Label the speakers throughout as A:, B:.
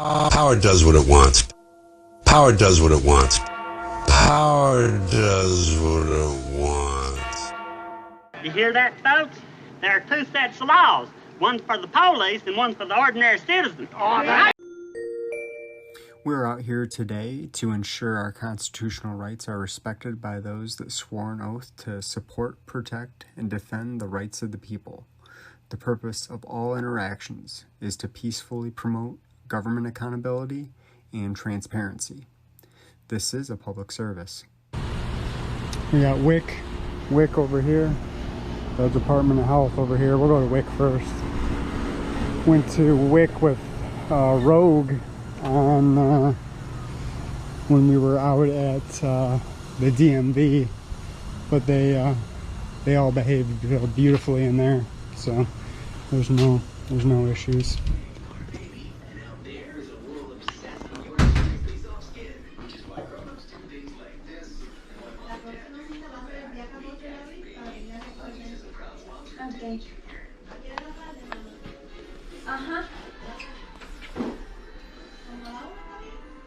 A: Power does what it wants. Power does what it wants. Power does what it wants.
B: You hear that, folks? There are two sets of laws. One for the police and one for the ordinary citizen.
C: We're out here today to ensure our constitutional rights are respected by those that swore an oath to support, protect, and defend the rights of the people. The purpose of all interactions is to peacefully promote government accountability and transparency. This is a public service. We got WIC over here, the Department of Health over here. We'll go to WIC first. Went to WIC with Rogue on when we were out at the DMV, but they all behaved beautifully in there, so there's no issues.
D: Okay. Ajá.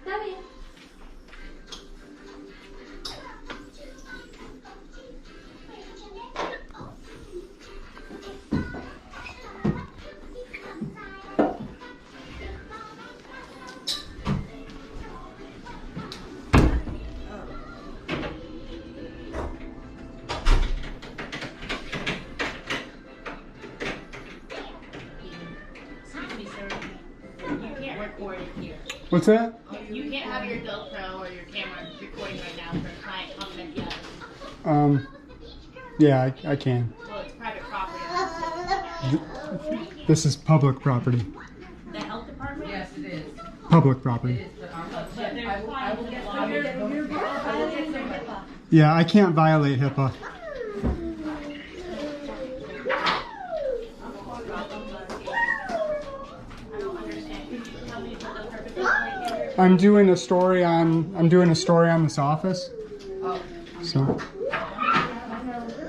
D: Está bien.
C: What's that?
E: You can't have your GoPro or your camera recording right now for a client confidentiality.
C: Yeah, I can.
E: Well, it's private property.
C: This is public property.
E: The health department? Yes, it is.
C: Public property.
E: It is, but I will get HIPAA.
C: Yeah, I can't violate HIPAA. I'm doing a story on this office. So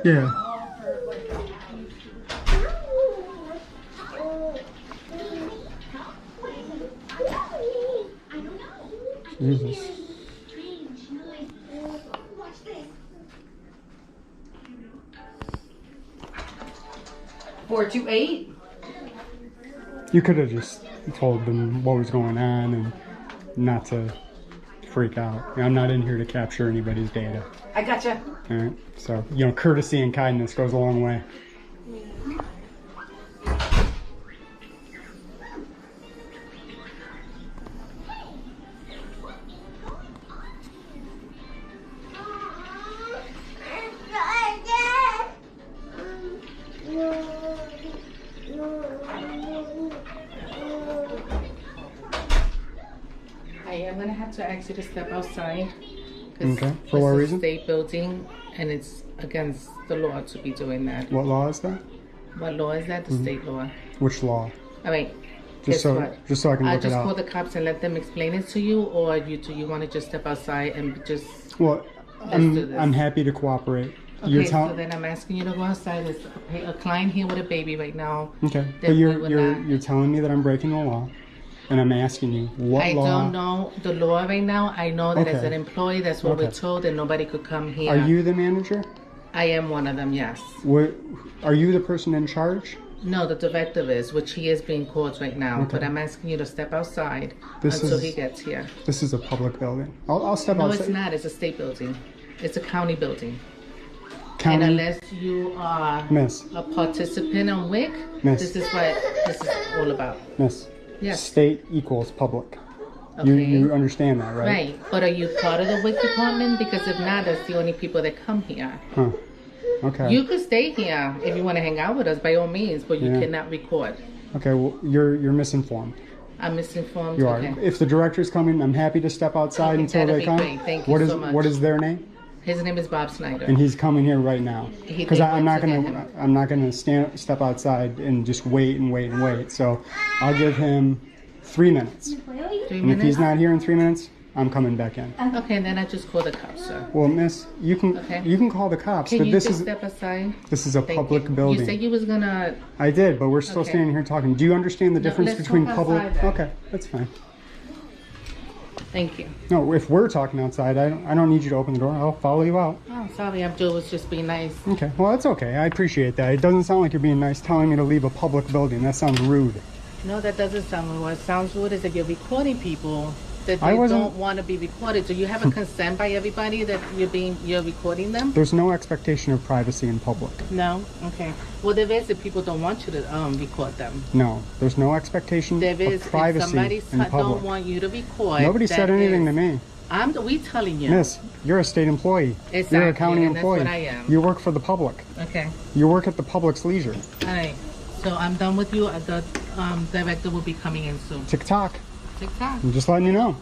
C: yeah. Jesus.
E: 428?
C: You could have just told them what was going on and not to freak out. I'm not in here to capture anybody's data.
E: I gotcha.
C: All right. So, courtesy and kindness goes a long way.
E: I'm going to have to ask you to step outside.
C: Okay. For what reason?
E: It's a state building, and it's against the law to be doing that.
C: What law is that?
E: What law is that? The state law.
C: Which law?
E: I mean,
C: Just so I can look it
E: I'll just
C: up.
E: call the cops and let them explain it to you, or do you want to just step outside and just...
C: Well,
E: do this?
C: I'm happy to cooperate.
E: Okay, so then I'm asking you to go outside. There's a client here with a baby right now.
C: Okay, but you're telling me that I'm breaking the law, and I'm asking you what law.
E: I don't know the law right now. I know that as
C: Okay.
E: an employee, that's what we're told, and nobody could come here.
C: Are you the manager?
E: I am one of them, yes.
C: Are you the person in charge?
E: No, the director is, which he is being called right now.
C: Okay.
E: But I'm asking you to step outside
C: This
E: until
C: is-
E: he gets here.
C: This is a public building. I'll step
E: No,
C: outside.
E: it's not. It's a state building. It's a county building.
C: County,
E: And unless you are
C: Miss,
E: a participant on WIC,
C: Miss.
E: this is what this is all about.
C: Miss.
E: Yes.
C: State equals public.
E: Okay.
C: You understand that, right?
E: Right. But are you part of the WIC department? Because if not, that's the only people that come here.
C: Huh. Okay.
E: You could stay here if you want to hang out with us, by all means, but you
C: Yeah.
E: cannot record.
C: Okay. Well, you're misinformed.
E: I'm misinformed.
C: You are.
E: Okay.
C: If the director's coming, I'm happy to step outside
E: Okay,
C: until
E: that'd
C: they
E: be
C: come.
E: great. Thank you so much.
C: What is their name?
E: His name is Bob Snyder.
C: And he's coming here right now.
E: He
C: Because
E: did
C: I'm not
E: once
C: gonna
E: again.
C: I'm not gonna step outside and just wait. So I'll give him 3 minutes.
E: 3
C: And if
E: minutes?
C: he's not here in 3 minutes, I'm coming back in.
E: Okay, and then I just call the cops, sir.
C: Well, miss, you
E: Okay.
C: can call the cops,
E: Can
C: but
E: you
C: this
E: just
C: is
E: step aside?
C: a
E: Thank
C: public
E: you.
C: building.
E: You said you was gonna...
C: I did, but we're still
E: Okay.
C: standing here talking. Do you understand the difference
E: let's
C: between
E: talk
C: public?
E: outside then.
C: Okay, that's fine.
E: Thank you.
C: No, if we're talking outside, I don't need you to open the door. I'll follow you out.
E: Oh, sorry, Abdul was just being nice.
C: Okay, well, that's okay. I appreciate that. It doesn't sound like you're being nice telling me to leave a public building. That sounds rude.
E: No, that doesn't sound rude. What sounds rude is that you're recording people that
C: I
E: they
C: wasn't-
E: don't want to be recorded. Do you have a consent by everybody that you're recording them?
C: There's no expectation of privacy in public.
E: No? Okay. Well, there is if people don't want you to record them.
C: No, there's no expectation
E: There
C: of
E: is if
C: privacy
E: somebody
C: in
E: don't
C: public.
E: want you to record.
C: Nobody said
E: that
C: anything
E: is-
C: to me.
E: We telling you.
C: Miss, you're a state employee.
E: Exactly,
C: You're a county
E: and that's
C: employee.
E: what I am.
C: You work for the public.
E: Okay.
C: You work at the public's leisure.
E: All right. So I'm done with you. The director will be coming in soon.
C: Tick-tock.
E: TikTok.
C: I'm just letting you know.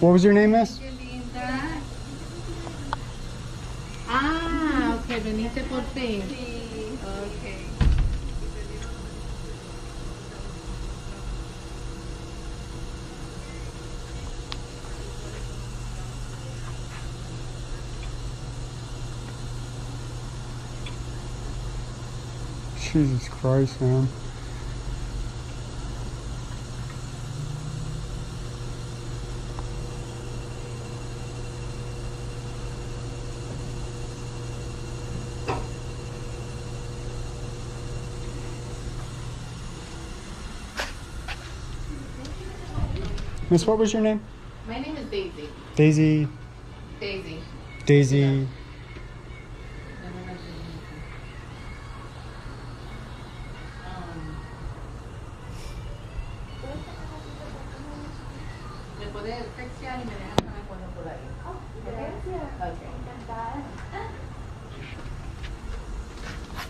C: What was your name, miss?
E: Ah, okay. Veniste por fin. Okay.
C: Jesus Christ, man. Miss, what was your name?
E: My name is Daisy.
C: Daisy.
E: Daisy.
C: Daisy.
E: ¿Me puedes textear y me dejas saber cuando por ahí? Okay.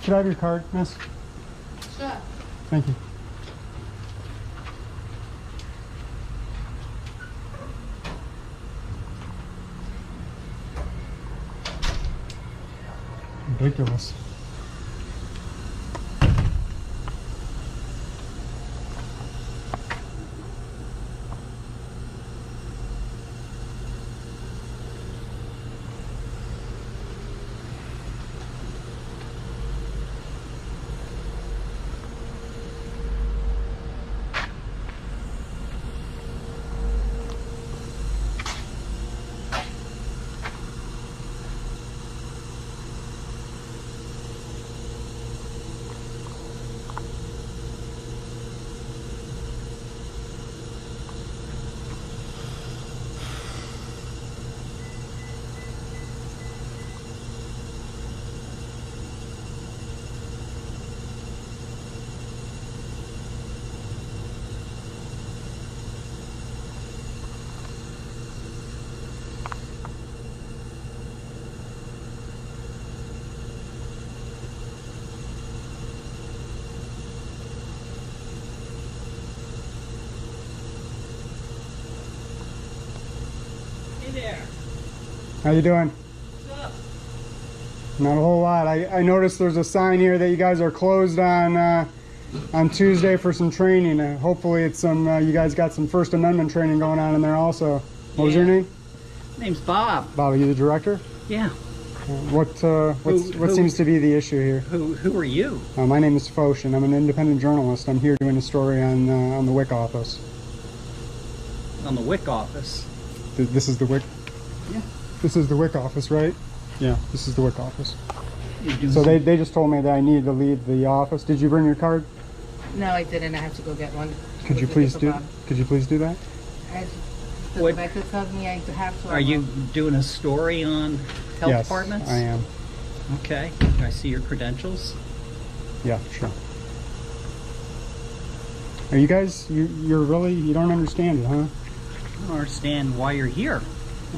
C: Could I have your card, miss?
E: Sure.
C: Thank you. Ridiculous. How you doing? Not a whole lot. I noticed there's a sign here that you guys are closed on Tuesday for some training. Hopefully it's some you guys got some First Amendment training going on in there also. What was your name?
F: Name's Bob.
C: Bob, are you the director?
F: Yeah.
C: What seems to be the issue here?
F: Who are you?
C: My name is Foch, and I'm an independent journalist. I'm here doing a story on the WIC office.
F: On the WIC office.
C: This is the WIC.
F: Yeah.
C: This is the WIC office, right? Yeah, this is the WIC office.
F: You're doing
C: So
F: some-
C: they just told me that I needed to leave the office. Did you bring your card?
E: No, I didn't. I have to go get one.
C: Could you please do that?
E: The
F: What-
E: director tells me I have to.
F: Are you doing a story on health
C: Yes,
F: departments?
C: I am.
F: Okay. I see your credentials.
C: Yeah, sure. Are you guys, you don't understand it, huh?
F: I don't understand why you're here.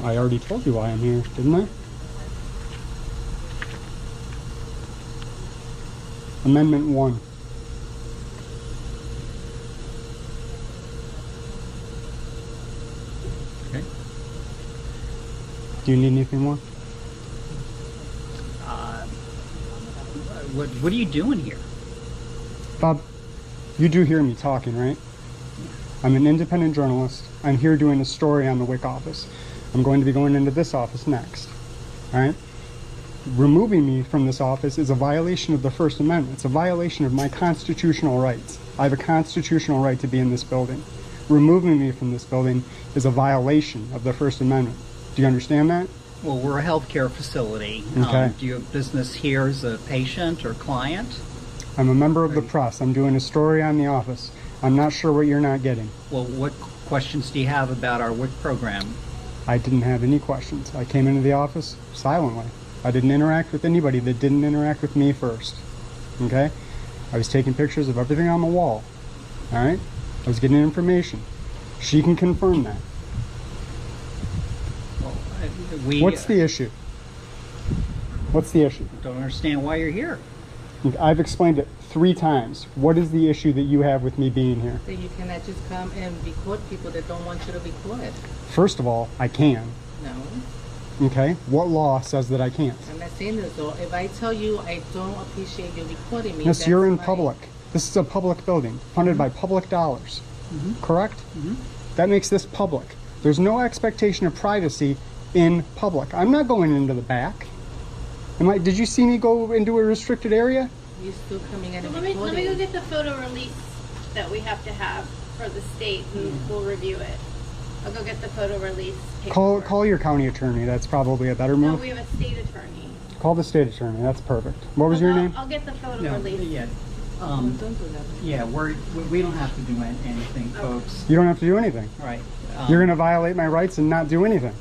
C: I already told you why I'm here, didn't I? Amendment 1.
F: Okay.
C: Do you need anything more?
F: What are you doing here?
C: Bob, you do hear me talking, right? I'm an independent journalist. I'm here doing a story on the WIC office. I'm going to be going into this office next. All right? Removing me from this office is a violation of the First Amendment. It's a violation of my constitutional rights. I have a constitutional right to be in this building. Removing me from this building is a violation of the First Amendment. Do you understand that?
F: Well, we're a healthcare facility.
C: Okay.
F: Do you have business here as a patient or client?
C: I'm a member of the press. I'm doing a story on the office. I'm not sure what you're not getting.
F: Well, what questions do you have about our WIC program?
C: I didn't have any questions. I came into the office silently. I didn't interact with anybody that didn't interact with me first. Okay? I was taking pictures of everything on the wall. All right? I was getting information. She can confirm that.
F: Well, we
C: What's the issue? What's the issue?
F: don't understand why you're here.
C: I've explained it 3 times. What is the issue that you have with me being here?
G: That you cannot just come and record people that don't want you to record.
C: First of all, I can.
G: No,
C: Okay? What law says that I can't?
G: I'm not saying this though. If I tell you I don't appreciate you recording me,
C: Yes,
G: that's
C: you're in
G: fine.
C: public. This is a public building, funded by public dollars. Correct? That makes this public. There's no expectation of privacy in public. I'm not going into the back. Did you see me go into a restricted area?
G: You're still coming in and
E: Let me
G: recording.
E: go get the photo release that we have to have for the state, and we'll review it. I'll go get the photo release. paperwork.
C: Call your county attorney. That's probably a better
E: No,
C: move.
E: we have a state attorney.
C: Call the state attorney. That's perfect. What was your name?
E: I'll get the photo
F: No,
E: release.
F: yeah.
G: Don't do that.
F: Yeah, we don't have to do anything, folks.
C: You don't have to do anything.
F: All right.
C: You're going to violate my rights and not do anything.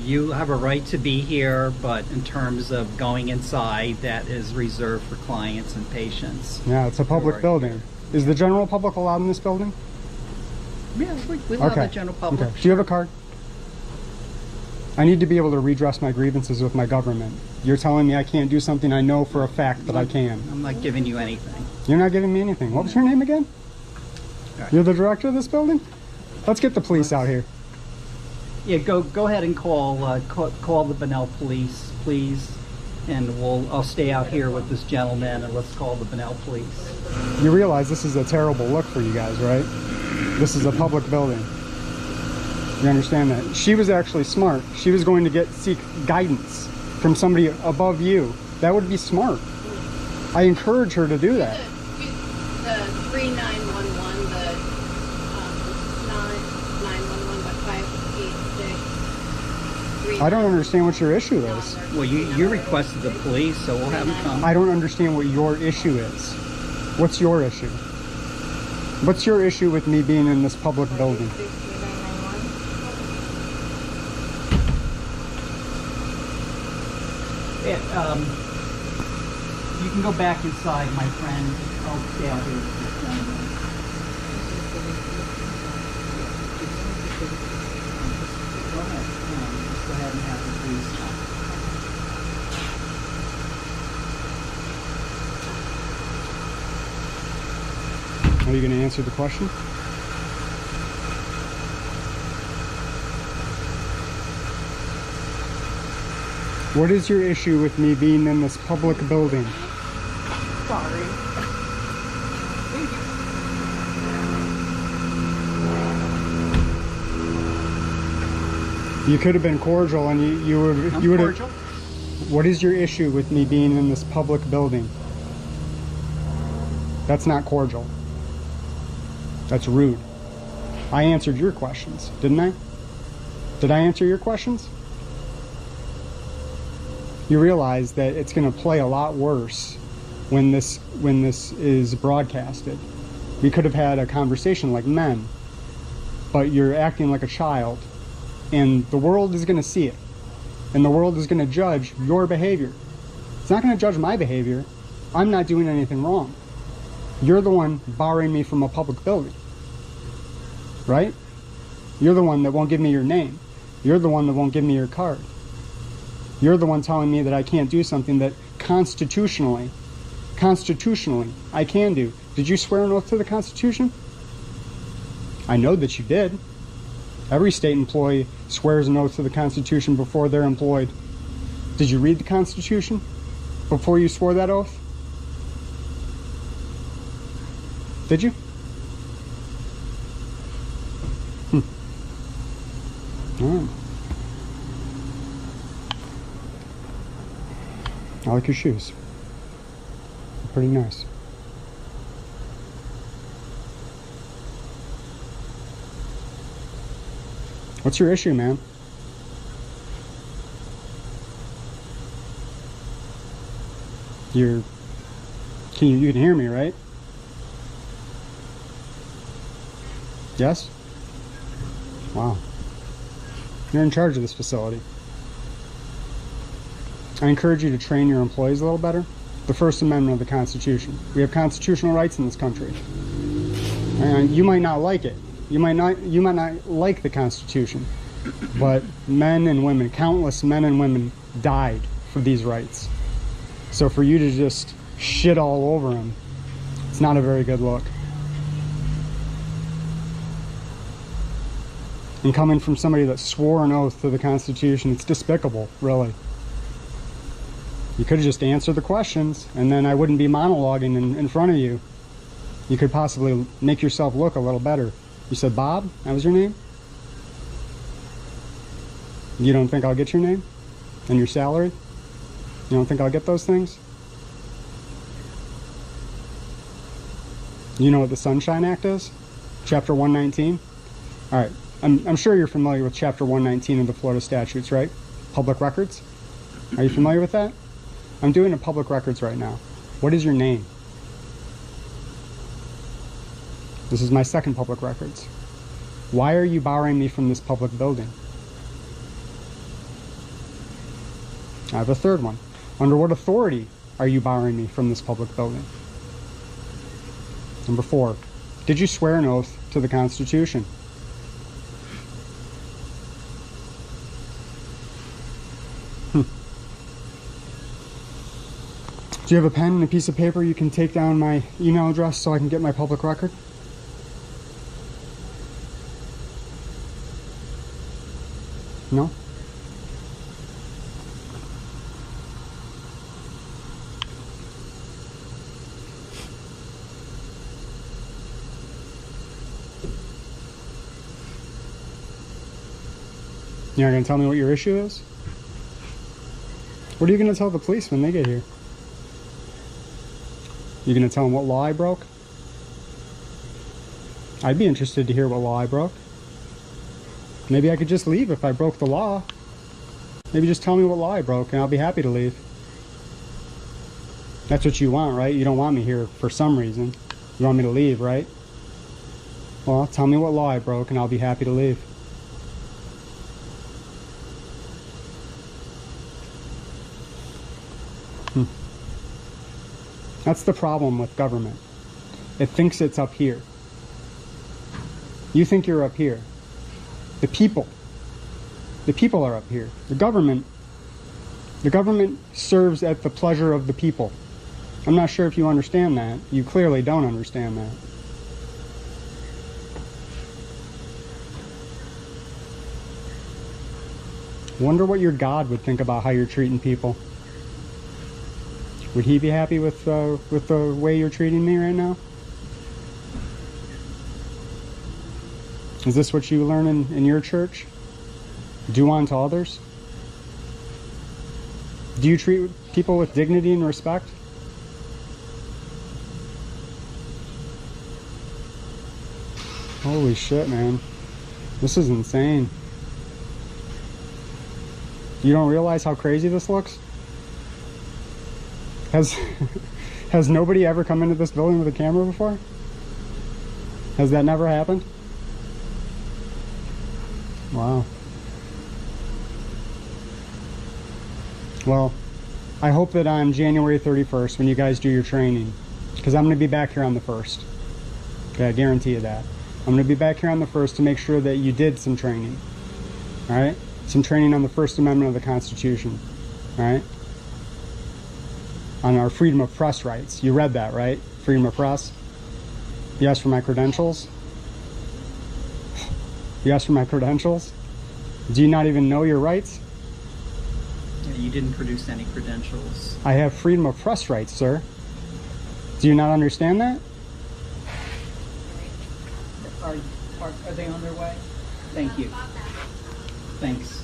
F: You have a right to be here, but in terms of going inside, that is reserved for clients and patients.
C: Yeah, it's a public
F: Right.
C: building. Is the general public allowed in this building?
F: Yeah, we love the general public.
C: Okay. Do you have a card? I need to be able to redress my grievances with my government. You're telling me I can't do something I know for a fact that I can.
F: I'm not giving you anything.
C: You're not giving me anything. What was your name again?
F: Right.
C: You're the director of this building? Let's get the police out here.
F: Yeah, go ahead and call the Bunnell Police, please, and I'll stay out here with this gentleman, and let's call the Bunnell Police.
C: You realize this is a terrible look for you guys, right? This is a public building. You understand that? She was actually smart. She was going to seek guidance from somebody above you. That would be smart. I encourage her to do that.
E: The 3911, the 911, but 586.
C: I don't understand what your issue is.
F: Well, you requested the police, so we'll have them come.
C: I don't understand what your issue is. What's your issue? What's your issue with me being in this public building?
F: You can go back inside, my friend. I'll stay out here with this gentleman. Go ahead. Just go ahead and have the police come.
C: Are you going to answer the question? What is your issue with me being in this public building?
G: Sorry.
C: You could have been cordial, and you would have.
F: Cordial.
C: What is your issue with me being in this public building? That's not cordial. That's rude. I answered your questions, didn't I? Did I answer your questions? You realize that it's going to play a lot worse when this is broadcasted. We could have had a conversation like men, but you're acting like a child, and the world is going to see it, and the world is going to judge your behavior. It's not going to judge my behavior. I'm not doing anything wrong. You're the one barring me from a public building, right? You're the one that won't give me your name. You're the one that won't give me your card. You're the one telling me that I can't do something that constitutionally, I can do. Did you swear an oath to the Constitution? I know that you did. Every state employee swears an oath to the Constitution before they're employed. Did you read the Constitution before you swore that oath? Did you? All right. I like your shoes. They're pretty nice. What's your issue, man? You can hear me, right? Yes? Wow. You're in charge of this facility. I encourage you to train your employees a little better. The First Amendment of the Constitution. We have constitutional rights in this country. And you might not like it. You might not like the Constitution. But men and women, countless men and women died for these rights. So for you to just shit all over them, it's not a very good look. And coming from somebody that swore an oath to the Constitution, it's despicable, really. You could have just answered the questions, and then I wouldn't be monologuing in front of you. You could possibly make yourself look a little better. You said Bob? That was your name? You don't think I'll get your name? And your salary? You don't think I'll get those things? You know what the Sunshine Act is? Chapter 119? All right. I'm sure you're familiar with Chapter 119 of the Florida statutes, right? Public records? Are you familiar with that? I'm doing a public records right now. What is your name? This is my second public records. Why are you barring me from this public building? I have a third one. Under what authority are you barring me from this public building? Number 4, did you swear an oath to the Constitution? Do you have a pen and a piece of paper you can take down my email address so I can get my public record? No? You're not going to tell me what your issue is? What are you going to tell the police when they get here? You going to tell them what law I broke? I'd be interested to hear what law I broke. Maybe I could just leave if I broke the law. Maybe just tell me what law I broke and I'll be happy to leave. That's what you want, right? You don't want me here for some reason. You want me to leave, right? Well, tell me what law I broke and I'll be happy to leave. That's the problem with government. It thinks it's up here. You think you're up here. The people are up here. The government serves at the pleasure of the people. I'm not sure if you understand that. You clearly don't understand that. Wonder what your God would think about how you're treating people. Would he be happy with the way you're treating me right now? Is this what you learn in your church? Do unto others? Do you treat people with dignity and respect? Holy shit, man. This is insane. You don't realize how crazy this looks? Has nobody ever come into this building with a camera before? Has that never happened? Wow. Well, I hope that on January 31st, when you guys do your training, because I'm going to be back here on the 1st. Okay, I guarantee you that. I'm going to be back here on the 1st to make sure that you did some training. All right? Some training on the First Amendment of the Constitution. All right? On our freedom of press rights. You read that, right? Freedom of press. You asked for my credentials? You asked for my credentials? Do you not even know your rights?
F: Yeah, you didn't produce any credentials.
C: I have freedom of press rights, sir. Do you not understand that?
F: Are they on their way? Thank you. Thanks.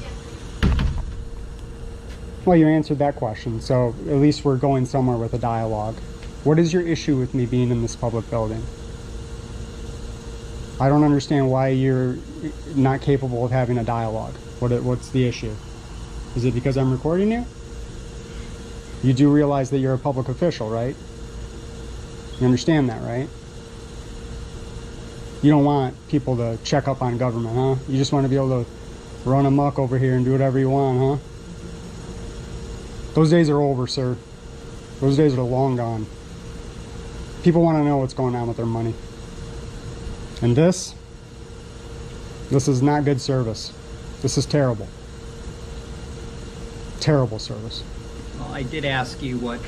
C: Well, you answered that question, so at least we're going somewhere with a dialogue. What is your issue with me being in this public building? I don't understand why you're not capable of having a dialogue. What's the issue? Is it because I'm recording you? You do realize that you're a public official, right? You understand that, right? You don't want people to check up on government, huh? You just want to be able to run amok over here and do whatever you want, huh? Those days are over, sir. Those days are long gone. People want to know what's going on with their money. And this is not good service. This is terrible. Terrible service.
F: Well, I did ask you what,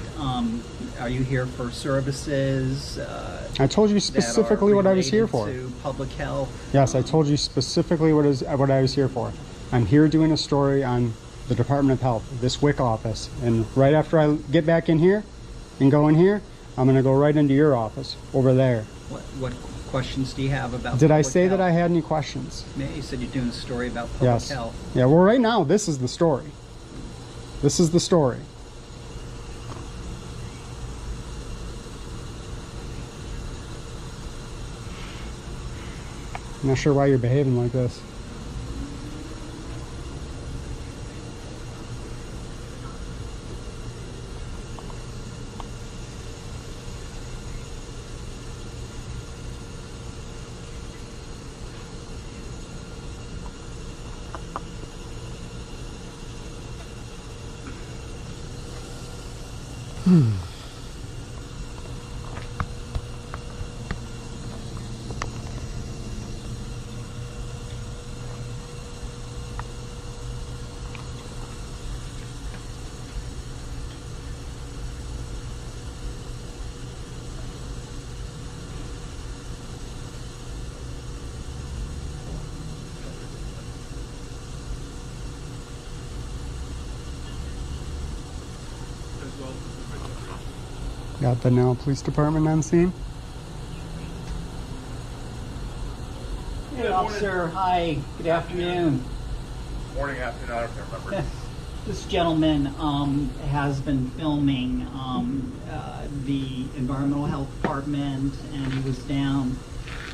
F: are you here for services?
C: I told you specifically what I was here for.
F: To public health?
C: Yes, I told you specifically what I was here for. I'm here doing a story on the Department of Health, this WIC office. And right after I get back in here and go in here, I'm going to go right into your office over there.
F: What questions do you have about
C: Did I
F: public
C: say
F: health?
C: that I had any questions?
F: Yeah, you said you're doing a story about public health.
C: Yeah, well, right now, this is the story. This is the story. I'm not sure why you're behaving like this. Got the now police department on scene.
F: Hey, officer. Hi. Good afternoon.
H: Morning, afternoon, I don't remember.
F: This gentleman has been filming the environmental health department, and he was down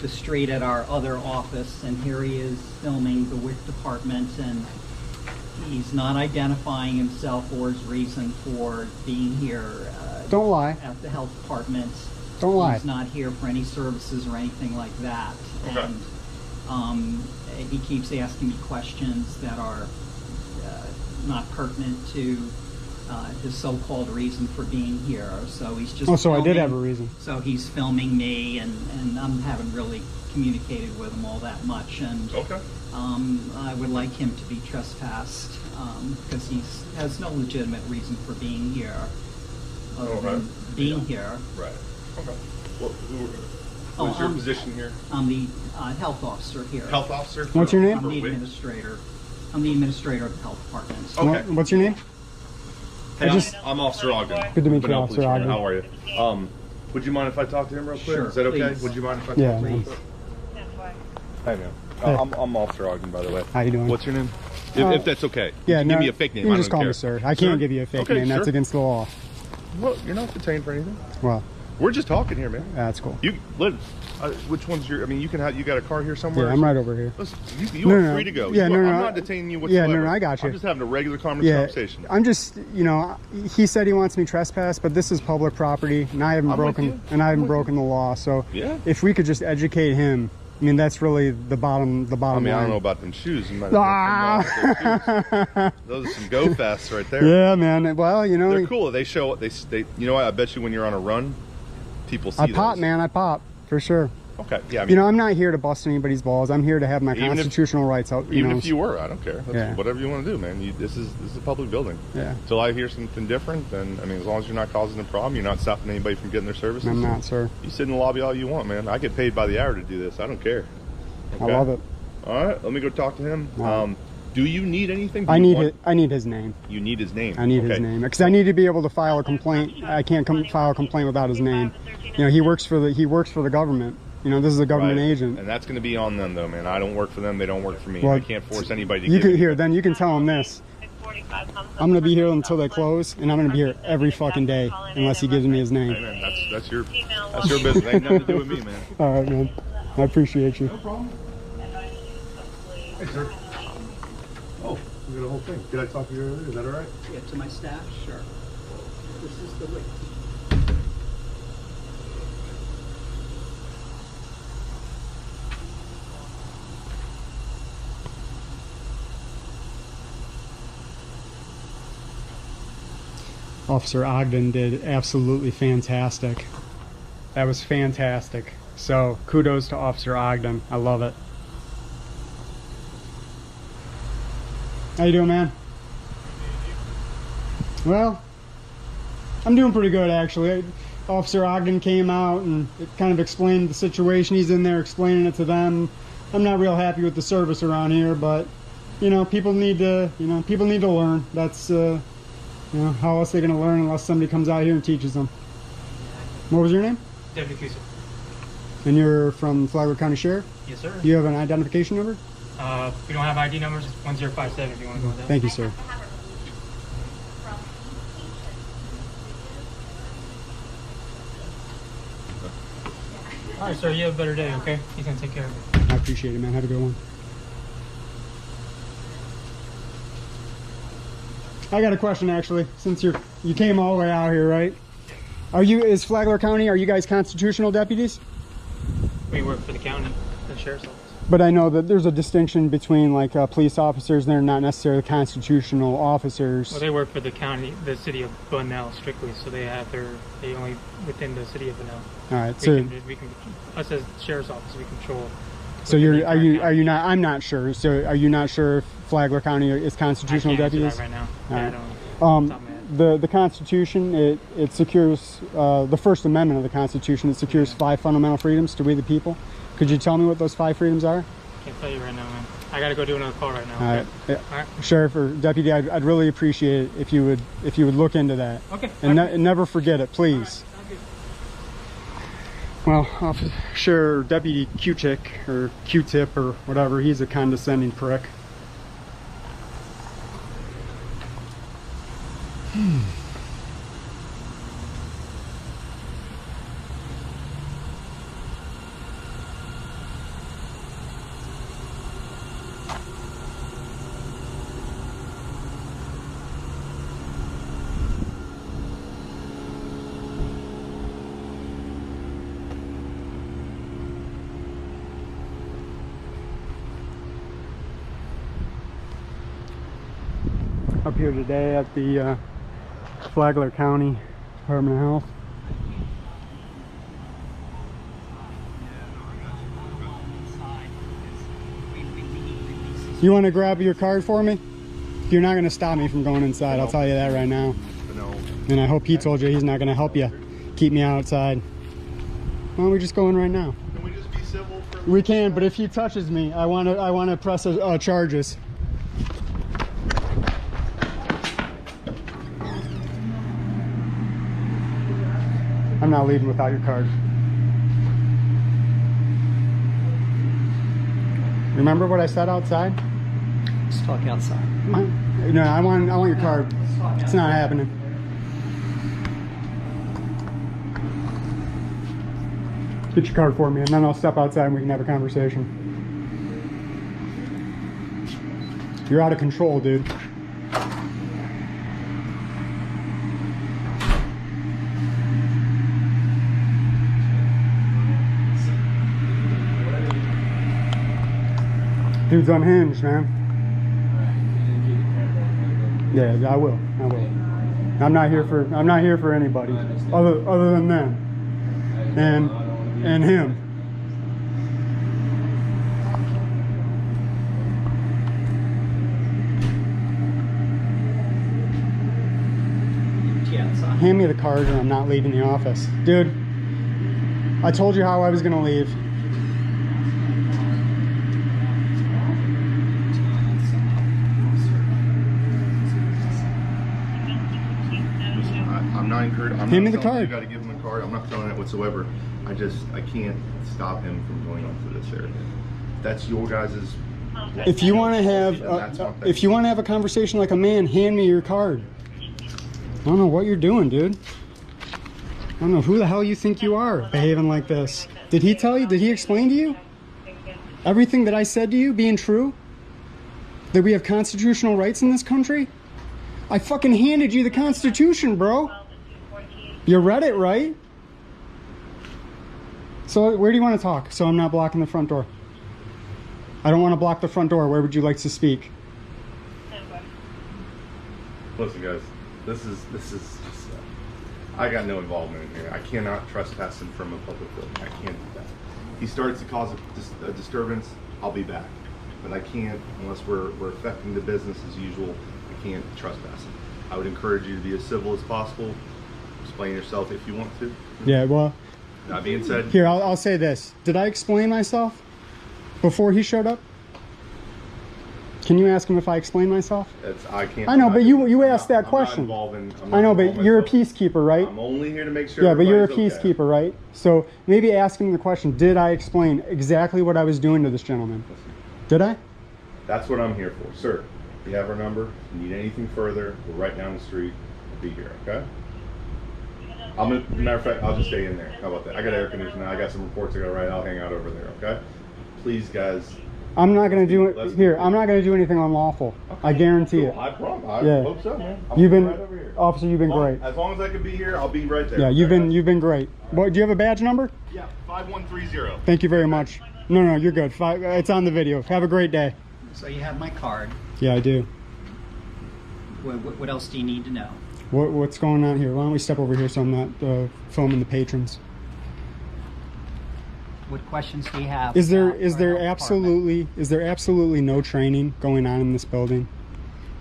F: the street at our other office, and here he is filming the WIC department, and he's not identifying himself or his reason for being here.
C: Don't lie.
F: At the health department.
C: Don't lie.
F: He's not here for any services or anything like that.
H: Okay.
F: And he keeps asking me questions that are not pertinent to his so-called reason for being here. So he's just.
C: Oh, so
F: filming.
C: I did have a reason.
F: So he's filming me, and I haven't really communicated with him all that much. And
H: Okay.
F: I would like him to be trespassed because he has no legitimate reason for being here. Other than being here.
H: Right. Okay. Well, what's your position here?
F: I'm the health officer here.
H: Health officer?
C: What's your name?
F: I'm the administrator. I'm the administrator of the health department.
H: Okay.
C: What's your name?
H: Hey, I'm Officer Ogden.
C: Good to meet you,
H: Vanilla
C: Officer
H: Police
C: Ogden.
H: How are you? Would you mind if I talk to him real quick?
F: Sure,
H: Is that okay?
F: please.
H: Would you mind if I
C: Yeah,
H: talk to him real
F: please.
H: quick? Hey, man.
C: Hey.
H: I'm Officer Ogden, by the way.
C: How you doing?
H: What's your name? If that's okay.
C: Yeah,
H: you can
C: no,
H: give me a fake name.
C: You
H: I
C: can just
H: don't
C: call
H: care.
C: me sir. I can't give you a fake
H: Okay,
C: name. That's
H: sure.
C: against the law.
H: Well, you're not detained for anything.
C: Well,
H: We're just talking here, man.
C: that's cool.
H: Which one's your? I mean, you got a car here somewhere.
C: Yeah, I'm right over here.
H: Listen, you are
C: No,
H: free to go.
C: yeah,
H: I'm
C: no,
H: not detaining you
C: Yeah,
H: whatsoever.
C: no, I got you.
H: I'm just having a regular
C: Yeah,
H: conversation.
C: I'm just, he said he wants me trespassed, but this is public property, and I haven't
H: I'm with you.
C: broken the law. So
H: Yeah.
C: if we could just educate him, I mean, that's really the bottom
H: I mean,
C: line.
H: I don't know about them shoes. You might
C: Ah.
H: have those are some go fests right there.
C: Yeah, man. Well,
H: They're cool. They show they. You know what? I bet you when you're on a run, people see
C: I pop,
H: those.
C: man. I pop for sure.
H: Okay. Yeah. I mean,
C: I'm not here to bust anybody's balls. I'm here to have my
H: Even if-
C: constitutional rights out.
H: even if you were, I don't care. That's
C: Yeah.
H: whatever you want to do, man. This is a public building.
C: Yeah.
H: Until I hear something different, then I mean, as long as you're not causing a problem, you're not stopping anybody from getting their services.
C: I'm not, sir.
H: You sit in the lobby all you want, man. I get paid by the hour to do this. I don't care.
C: I love it.
H: All right, let me go talk to him.
C: All right.
H: Do you need anything? Do
C: I
H: you
C: need
H: want-
C: it. I need his name.
H: You need his name.
C: I need his
H: Okay.
C: name because I need to be able to file a complaint. I can't file a complaint without his name. He works for the government. You know, this is a government
H: Right.
C: agent.
H: And that's going to be on them, though, man. I don't work for them. They don't work for me.
C: Well,
H: I can't force anybody to
C: You
H: give
C: can
H: me-
C: here. Then you can tell them this. I'm gonna be here until they close, and I'm gonna be here every fucking day unless he gives me his name.
H: Hey, man, that's your business. Ain't nothing to do with me, man.
C: All right, man. I appreciate you.
H: No problem. Hey, sir. Oh, we got a whole thing. Did I talk to you earlier? Is that all right?
F: Yeah, to my staff, sure. This is the link.
C: Officer Ogden did absolutely fantastic. That was fantastic. So kudos to Officer Ogden. I love it. How you doing, man? Well, I'm doing pretty good, actually. Officer Ogden came out and kind of explained the situation. He's in there explaining it to them. I'm not real happy with the service around here, but you know, people need to learn. That's you know, how else are they going to learn unless somebody comes out here and teaches them? What was your name?
I: Deputy Cusick.
C: And you're from Flagler County Sheriff?
I: Yes, sir.
C: Do you have an identification number?
I: If you don't have ID numbers, it's 1057 if you want to go with that.
C: Thank you, sir.
I: All right, sir. You have a better day, okay? He's going to take care of it.
C: I appreciate it, man. Have a good one. I got a question, actually, since you came all the way out here, right? Is Flagler County, are you guys constitutional deputies?
I: We work for the county, the sheriff's office.
C: But I know that there's a distinction between like police officers, and they're not necessarily constitutional officers.
I: Well, they work for the county, the city of Bunnell strictly, so they only within the city of Bunnell.
C: All right,
I: We can us as sheriff's office, we control.
C: So are you not? I'm not sure. So are you not sure if Flagler County is constitutional
I: I can't answer
C: deputies?
I: that right now.
C: All
I: Yeah,
C: right.
I: I don't. Top of my head.
C: The Constitution, it secures the First Amendment of the Constitution. It secures 5 fundamental freedoms to we the people. Could you tell me what those 5 freedoms are?
I: Can't tell you right now, man. I gotta go do another call right now.
C: All right.
I: Okay?
C: Yeah.
I: All right.
C: Sheriff or deputy, I'd really appreciate it if you would look into that.
I: Okay.
C: And never forget it, please. Well, Officer Deputy Q-Chick or Q-Tip or whatever, he's a condescending prick. Up here today at the Flagler County Department of Health. You want to grab your card for me? You're not going to stop me from going inside, I'll tell you that right now.
H: No.
C: And I hope he told you he's not going to help you keep me outside. Why don't we just go in right now?
H: Can we just be civil for
C: We can, but if he touches me, I want to press charges. I'm not leaving without your card. Remember what I said outside?
F: Let's talk outside.
C: No, I want your card. It's not happening. Get your card for me, and then I'll step outside and we can have a conversation. You're out of control, dude. Dude's unhinged, man. Yeah, I will. I'm not here for anybody other than them and him. Hand me the card or I'm not leaving the office. Dude, I told you how I was gonna leave.
H: I'm not not encouraging.
C: Hand me the card.
H: You got to give him a card. I'm not throwing it whatsoever. I can't stop him from going on to this area. That's your guys's.
C: If you want to have, a conversation like a man, hand me your card. I don't know what you're doing, dude. I don't know who the hell you think you are, behaving like this. Did he tell you? Did he explain to you everything that I said to you being true? That we have constitutional rights in this country? I fucking handed you the Constitution, bro. You read it, right? So where do you want to talk? So I'm not blocking the front door. I don't want to block the front door. Where would you like to speak?
H: Listen, guys, this is just. I got no involvement in here. I cannot trespass him from a public building. I can't do that. He starts to cause a disturbance, I'll be back. But I can't, unless we're affecting the business as usual, I can't trespass him. I would encourage you to be as civil as possible. Explain yourself if you want to.
C: Yeah, well.
H: That being said.
C: Here, I'll say this. Did I explain myself before he showed up? Can you ask him if I explained myself?
H: I can't.
C: I know, but you asked that question. I know, but you're a peacekeeper, right?
H: I'm only here to make sure.
C: Yeah, but you're a peacekeeper, right? So maybe ask him the question, did I explain exactly what I was doing to this gentleman? Did I?
H: That's what I'm here for. Sir, you have our number. If you need anything further, we're right down the street. We'll be here, okay? Matter of fact, I'll just stay in there. How about that? I got air conditioning. I got some reports I got to write. I'll hang out over there, okay? Please, guys.
C: I'm not going to do it here. I'm not going to do anything unlawful. Okay. I guarantee it.
H: I promise. I hope so, man.
C: You've been,
H: right over here.
C: Officer, you've been great.
H: As long as I can be here, I'll be right there.
C: Yeah, you've been great. What, do you have a badge number?
H: Yeah, 5130.
C: Thank you very much. No, you're good. It's on the video. Have a great day.
F: So you have my card.
C: Yeah, I do.
F: What else do you need to know?
C: What's going on here? Why don't we step over here so I'm not filming the patrons?
F: What questions do you have?
C: Is there absolutely no training going on in this building?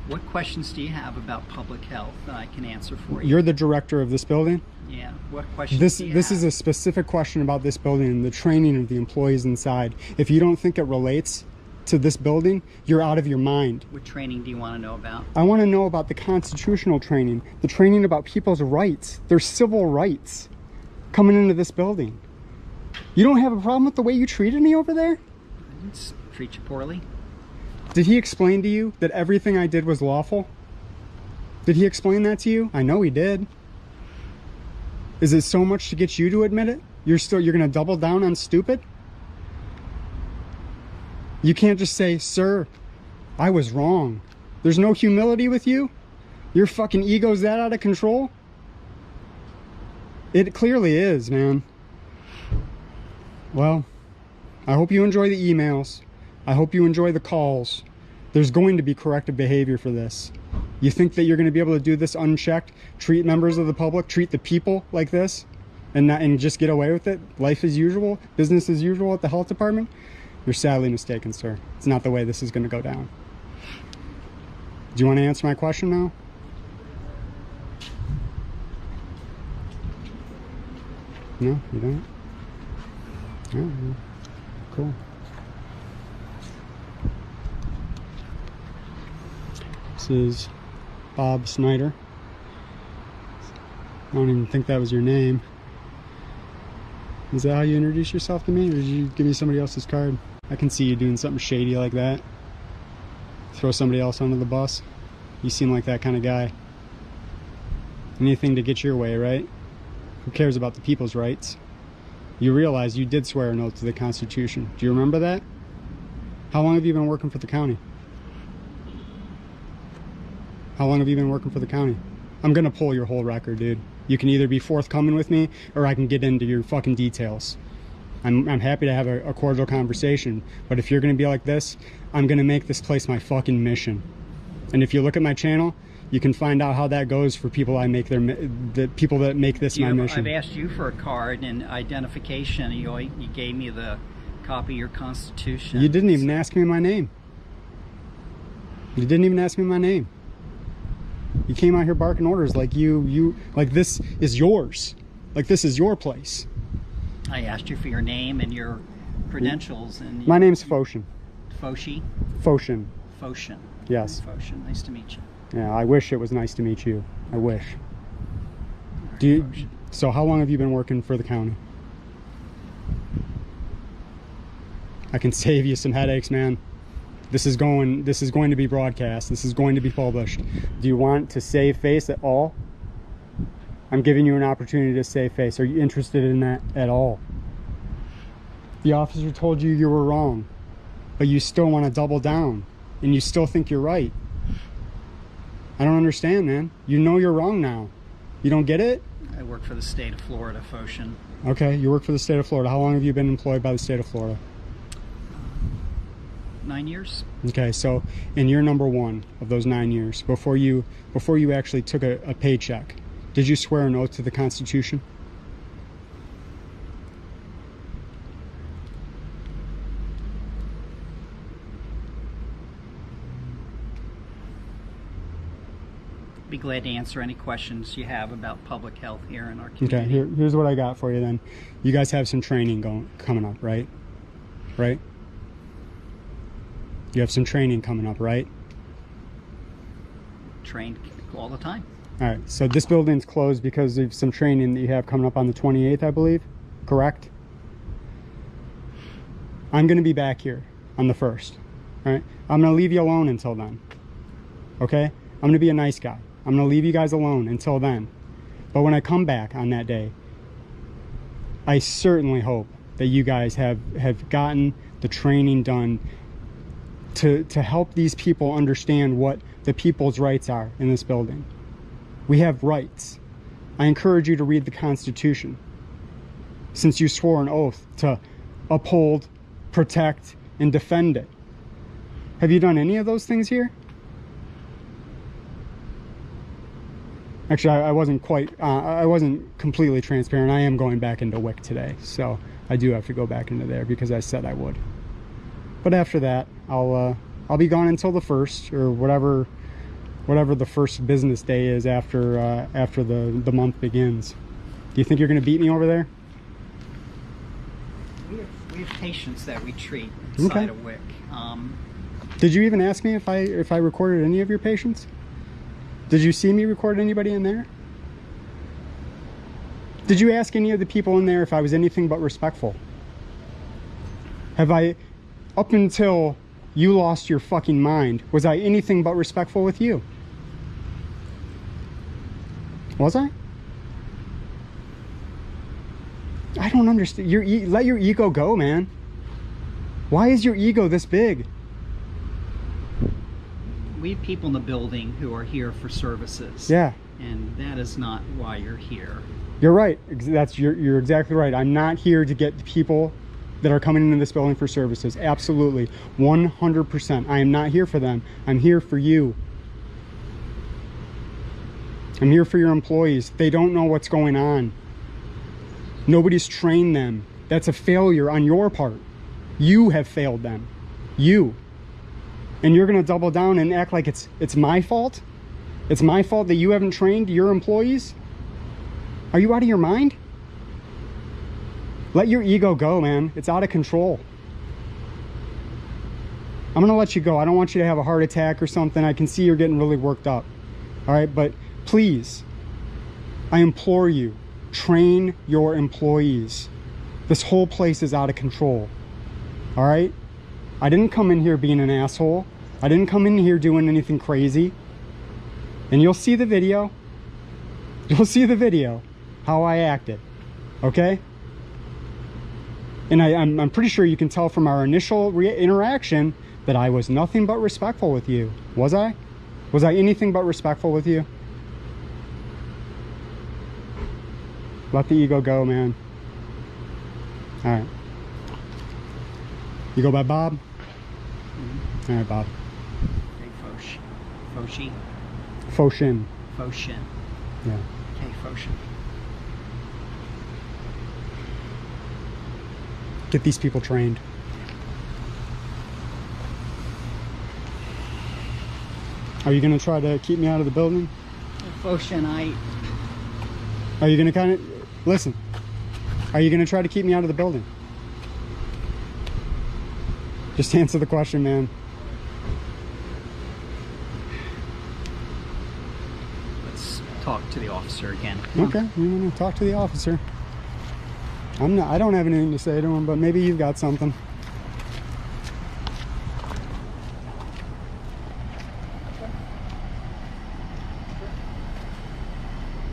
F: What questions do you have about public health that I can answer for you?
C: You're the director of this building?
F: Yeah. What questions
C: This
F: do you have?
C: is a specific question about this building and the training of the employees inside. If you don't think it relates to this building, you're out of your mind.
F: What training do you want to know about?
C: I want to know about the constitutional training, the training about people's rights, their civil rights coming into this building. You don't have a problem with the way you treated me over there?
F: I didn't treat you poorly.
C: Did he explain to you that everything I did was lawful? Did he explain that to you? I know he did. Is it so much to get you to admit it? You're going to double down on stupid? You can't just say, sir, I was wrong. There's no humility with you? Your fucking ego's that out of control? It clearly is, man. Well, I hope you enjoy the emails. I hope you enjoy the calls. There's going to be corrective behavior for this. You think that you're going to be able to do this unchecked, treat members of the public, treat the people like this, and just get away with it? Life as usual, business as usual at the health department? You're sadly mistaken, sir. It's not the way this is going to go down. Do you want to answer my question now? No, you don't? Oh, cool. This is Bob Snyder. I don't even think that was your name. Is that how you introduce yourself to me, or did you give me somebody else's card? I can see you doing something shady like that. Throw somebody else under the bus. You seem like that kind of guy. Anything to get your way, right? Who cares about the people's rights? You realize you did swear an oath to the Constitution. Do you remember that? How long have you been working for the county? How long have you been working for the county? I'm gonna pull your whole record, dude. You can either be forthcoming with me, or I can get into your fucking details. I'm happy to have a cordial conversation, but if you're gonna be like this, I'm gonna make this place my fucking mission. And if you look at my channel, you can find out how that goes for people the people that make this my mission.
F: I've asked you for a card and identification. You gave me the copy of your Constitution.
C: You didn't even ask me my name. You didn't even ask me my name. You came out here barking orders like like this is yours. Like this is your place.
F: I asked you for your name and your credentials. And
C: my name's Foshin.
F: Foshi?
C: Foshin.
F: Foshin.
C: Yes.
F: Foshin. Nice to meet you.
C: Yeah, I wish it was nice to meet you. I wish.
F: All
C: So how long have you been working for the county? I can save you some headaches, man. This is going to be broadcast. This is going to be published. Do you want to save face at all? I'm giving you an opportunity to save face. Are you interested in that at all? The officer told you you were wrong, but you still want to double down and you still think you're right. I don't understand, man. You know you're wrong now. You don't get it?
F: I work for the state of Florida, Foshin.
C: Okay, you work for the state of Florida. How long have you been employed by the state of Florida?
F: 9 years.
C: Okay, so in year number 1 of those 9 years, before you actually took a paycheck, did you swear an oath to the Constitution?
F: Be glad to answer any questions you have about public health here in our community.
C: Okay, here's what I got for you then. You guys have some training coming up, right? Right? You have some training coming up, right?
F: Trained all the time.
C: All right, so this building's closed because of some training that you have coming up on the 28th, I believe, correct? I'm gonna be back here on the 1st, all right? I'm gonna leave you alone until then, okay? I'm gonna be a nice guy. I'm gonna leave you guys alone until then. But when I come back on that day, I certainly hope that you guys have gotten the training done to help these people understand what the people's rights are in this building. We have rights. I encourage you to read the Constitution, since you swore an oath to uphold, protect, and defend it. Have you done any of those things here? Actually, I wasn't completely transparent. I am going back into WIC today, so I do have to go back into there because I said I would. But after that, I'll be gone until the 1st, or whatever the first business day is after the month begins. Do you think you're going to beat me over there?
F: We have patients that we treat inside of WIC.
C: Did you even ask me if I recorded any of your patients? Did you see me record anybody in there? Did you ask any of the people in there if I was anything but respectful? Have I, up until you lost your fucking mind, was I anything but respectful with you? Was I? I don't understand. Let your ego go, man. Why is your ego this big?
F: We have people in the building who are here for services.
C: Yeah.
F: And that is not why you're here.
C: You're right. You're exactly right. I'm not here to get the people that are coming into this building for services. Absolutely. 100%. I am not here for them. I'm here for you. I'm here for your employees. They don't know what's going on. Nobody's trained them. That's a failure on your part. You have failed them. You. And you're going to double down and act like it's my fault? It's my fault that you haven't trained your employees? Are you out of your mind? Let your ego go, man. It's out of control. I'm going to let you go. I don't want you to have a heart attack or something. I can see you're getting really worked up. All right, but please, I implore you, train your employees. This whole place is out of control. All right? I didn't come in here being an asshole. I didn't come in here doing anything crazy. And you'll see the video. You'll see the video, how I acted. Okay? And I'm pretty sure you can tell from our initial interaction that I was nothing but respectful with you. Was I? Was I anything but respectful with you? Let the ego go, man. All right. You go by Bob? All right, Bob.
F: Hey, Foshi.
C: Foshin.
F: Foshin.
C: Yeah.
F: Okay, Foshin.
C: Get these people trained. Are you going to try to keep me out of the building?
F: Foshin,
C: Are you going to kind of... Listen. Are you going to try to keep me out of the building? Just answer the question, man.
F: talk to the officer again.
C: Okay, you want to talk to the officer? I don't have anything to say to him, but maybe you've got something.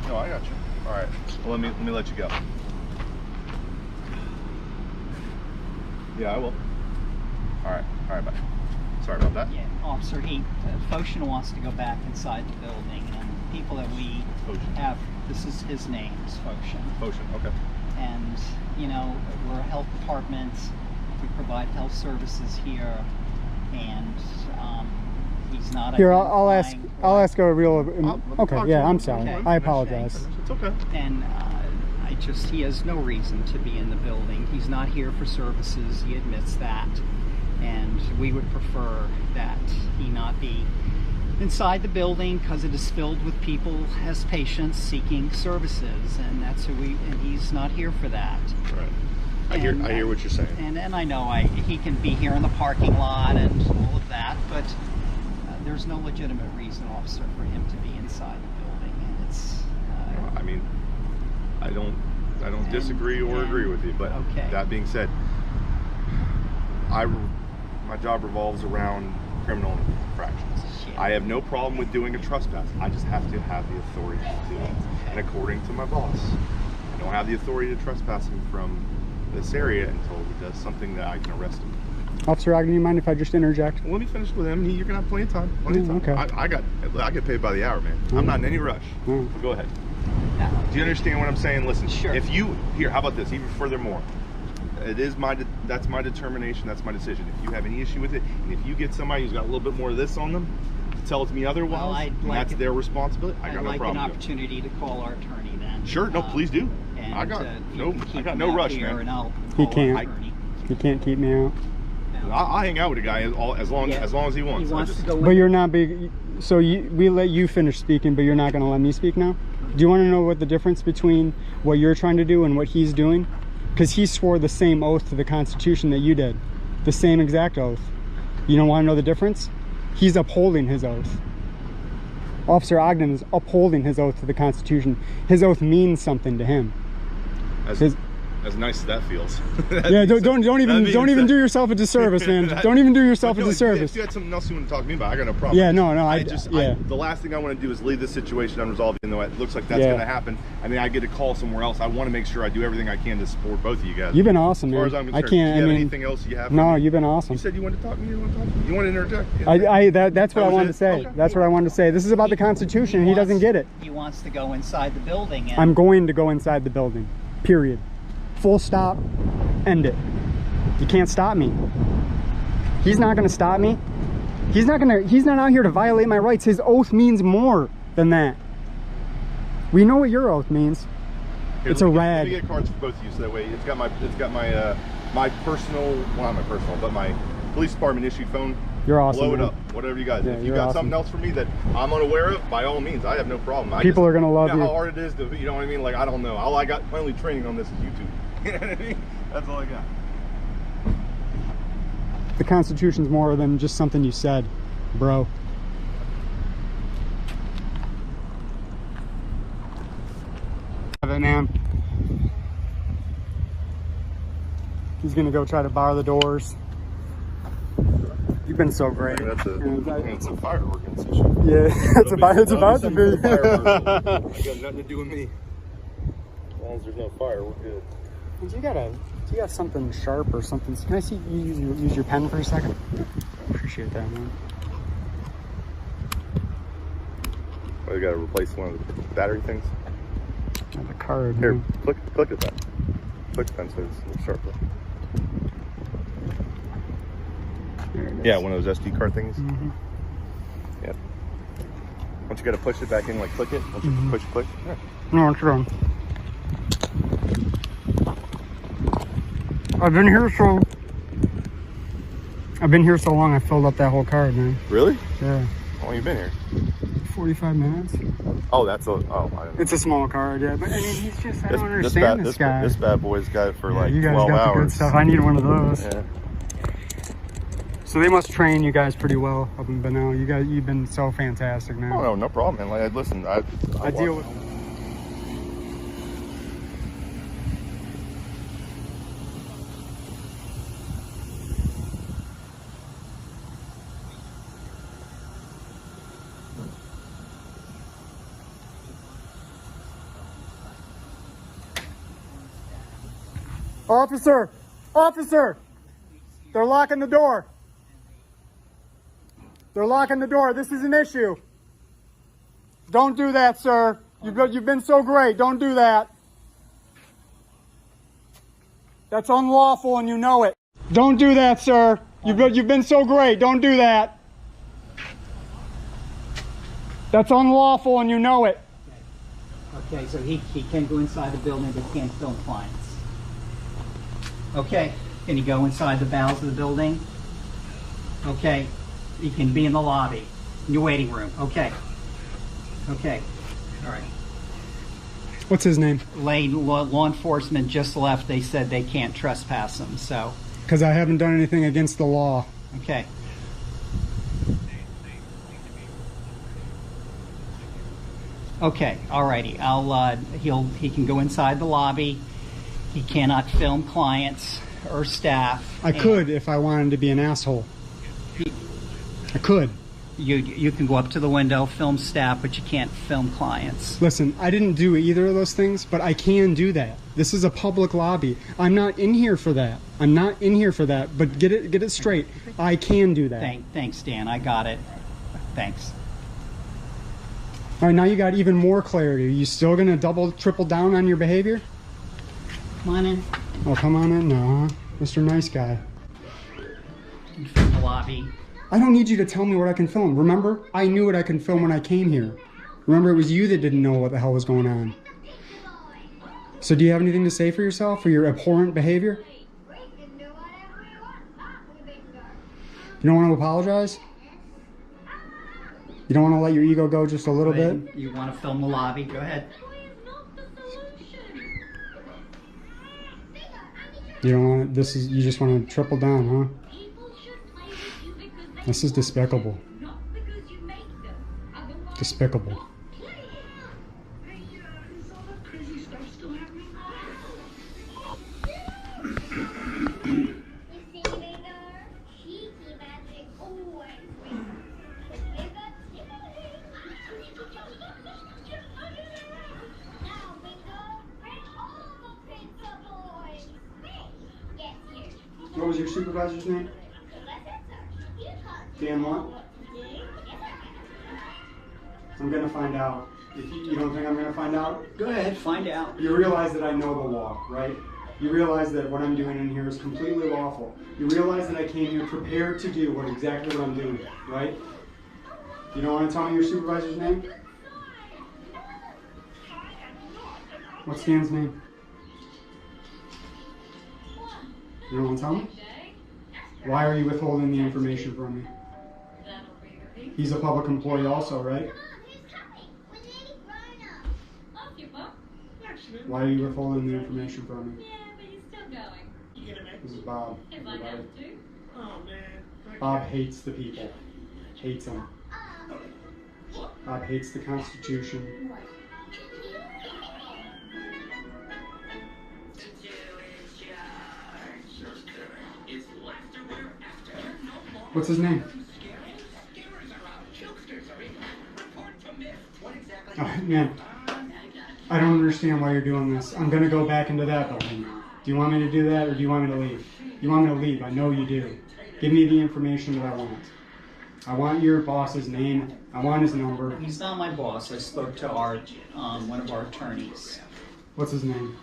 H: No, I got you. All right. Well, let me let you go. Yeah, I will. All right, bye. Sorry about that.
F: Yeah, officer, Foshin wants to go back inside the building, and people that we have, this is his name, is Foshin.
H: Foshin, okay.
F: And, you know, we're a health department, we provide health services here, and he's not
C: Here, I'll ask a real, okay, yeah, I'm sorry.
F: Okay.
C: I apologize.
H: It's okay.
F: And he has no reason to be in the building. He's not here for services, he admits that. And we would prefer that he not be inside the building because it is filled with people as patients seeking services, and that's and he's not here for that.
H: Right. I hear what you're saying.
F: And I know he can be here in the parking lot and all of that, but there's no legitimate reason, officer, for him to be inside the building. And it's
H: I mean, I don't disagree or agree with you, but
F: okay.
H: That being said, my job revolves around criminal infractions.
F: Yeah.
H: I have no problem with doing a trespass. I just have to have the authority to do it. And according to my boss, I don't have the authority to trespass him from this area until he does something that I can arrest him.
C: Officer Ogden, do you mind if I just interject?
H: Well, let me finish with him. You're gonna have plenty of time.
C: Okay.
H: I get paid by the hour, man. I'm not in any rush. So go ahead. Do you understand what I'm saying? Listen,
F: Sure.
H: How about this? Even furthermore, that's my determination. That's my decision. If you have any issue with it, and if you get somebody who's got a little bit more of this on them, tell me otherwise.
F: Well,
H: that's their responsibility. I got no problem.
F: I'd like an opportunity to call our attorney then.
H: Sure. No, please do.
F: And,
H: I got no rush, man.
C: He can't. He can't keep me out.
H: I'll hang out with a guy as long as he wants.
F: He wants to go.
C: But you're not big. So we let you finish speaking, but you're not going to let me speak now. Do you want to know what the difference between what you're trying to do and what he's doing? Because he swore the same oath to the Constitution that you did, the same exact oath. You don't want to know the difference? He's upholding his oath. Officer Ogden is upholding his oath to the Constitution. His oath means something to him.
H: As nice as that feels.
C: Yeah, don't even do yourself a disservice, man. Don't even do yourself a disservice.
H: If you had something else you want to talk to me about, I got no problem.
C: Yeah, no,
H: the last thing I want to do is leave this situation unresolved, even though it looks like that's going to happen. I mean, I get a call somewhere else. I want to make sure I do everything I can to support both of you guys.
C: You've been awesome, man.
H: As far as I'm concerned,
C: do you have
H: anything else you have?
C: No, you've been awesome.
H: You said you wanted to talk to me. You want to interject?
C: That's what I wanted to say. Okay. That's what I wanted to say. This is about the Constitution. He doesn't get it.
F: He wants to go inside the building. And
C: I'm going to go inside the building. Period. Full stop. End it. You can't stop me. He's not going to stop me. He's not out here to violate my rights. His oath means more than that. We know what your oath means.
H: Here,
C: it's a rag.
H: Let me get cards for both of you, so that way it's got my my personal, well, not my personal, but my police department issued phone.
C: You're awesome.
H: Blow it
C: man.
H: up, whatever you guys.
C: Yeah,
H: if you got something else for me that I'm unaware of, by all means, I have no problem.
C: People are gonna love you.
H: How hard it is to, you know what I mean? Like, I don't know. All I got, my only training on this is YouTube. You know what I mean? That's all I got.
C: The Constitution's more than just something you said, bro. Have it, man. He's gonna go try to bar the doors. You've been so great.
H: It's a fire organization.
C: Yeah, it's about to be.
H: It got nothing to do with me. As long as there's no fire, we're good.
C: Do you got something sharp or something? Can I see you use your pen for a second? Appreciate that, man.
H: Well, you gotta replace one of the battery things.
C: The card.
H: Here,
C: man.
H: click at that. Click the pen so it's sharper. Yeah, one of those SD card things.
C: Mm-hmm.
H: Yeah. Once you gotta push it back in, like click it. Once you push, click. Yeah.
C: No, it's wrong. I've been here so long I filled up that whole card, man.
H: Really?
C: Yeah.
H: How long you been here?
C: 45 minutes.
H: Oh, that's a.
C: It's a small card, yeah. But I mean, he's just. I don't understand this guy.
H: This bad boy's got it for like
C: you guys
H: 12
C: got
H: hours.
C: the good stuff. I need one of those.
H: Yeah.
C: So they must train you guys pretty well up in Bunnell. You've been so fantastic, man.
H: Oh no, no problem, man. Like, listen, I
C: deal with. Officer! Officer! They're locking the door. They're locking the door. This is an issue. Don't do that, sir. You've been so great. Don't do that. That's unlawful and you know it. Don't do that, sir. You've been so great. Don't do that. That's unlawful and you know it.
F: Okay, so he can go inside the building but can't film clients. Okay, can you go inside the bowels of the building? Okay, you can be in the lobby, in your waiting room. Okay, okay, all right.
C: What's his name?
F: Lane, law enforcement just left. They said they can't trespass him, so.
C: Because I haven't done anything against the law.
F: Okay. Okay, alrighty. He can go inside the lobby. He cannot film clients or staff.
C: I could if I wanted to be an asshole. I could.
F: You can go up to the window, film staff, but you can't film clients.
C: Listen, I didn't do either of those things, but I can do that. This is a public lobby. I'm not in here for that. I'm not in here for that. But get it straight. I can do that.
F: Thanks, Dan. I got it. Thanks.
C: All right, now you got even more clarity. Are you still going to triple down on your behavior?
F: Come on in.
C: Oh, come on in now, huh? Mr. Nice Guy.
F: From the lobby.
C: I don't need you to tell me what I can film. Remember? I knew what I can film when I came here. Remember, it was you that didn't know what the hell was going on. So do you have anything to say for yourself for your abhorrent behavior? You don't want to apologize? You don't want to let your ego go just a little bit?
F: You want to film the lobby? Go ahead.
C: You don't want to, you just want to triple down, huh? This is despicable. Despicable. What was your supervisor's name? Dan what? I'm gonna find out. If you don't think I'm gonna find out?
F: Go ahead, find out.
C: You realize that I know the law, right? You realize that what I'm doing in here is completely lawful. You realize that I came here prepared to do exactly what I'm doing, right? You don't want to tell me your supervisor's name? What's Dan's name? You don't want to tell me? Why are you withholding the information from me? He's a public employee also, right? Why are you withholding the information from me? This is Bob. Everybody. Bob hates the people. Hates them. Bob hates the Constitution. What's his name? Oh, man, I don't understand why you're doing this. I'm going to go back into that building. Do you want me to do that, or do you want me to leave? You want me to leave. I know you do. Give me the information that I want. I want your boss's name. I want his number.
F: He's not my boss. I spoke to our one of our attorneys.
C: What's his name?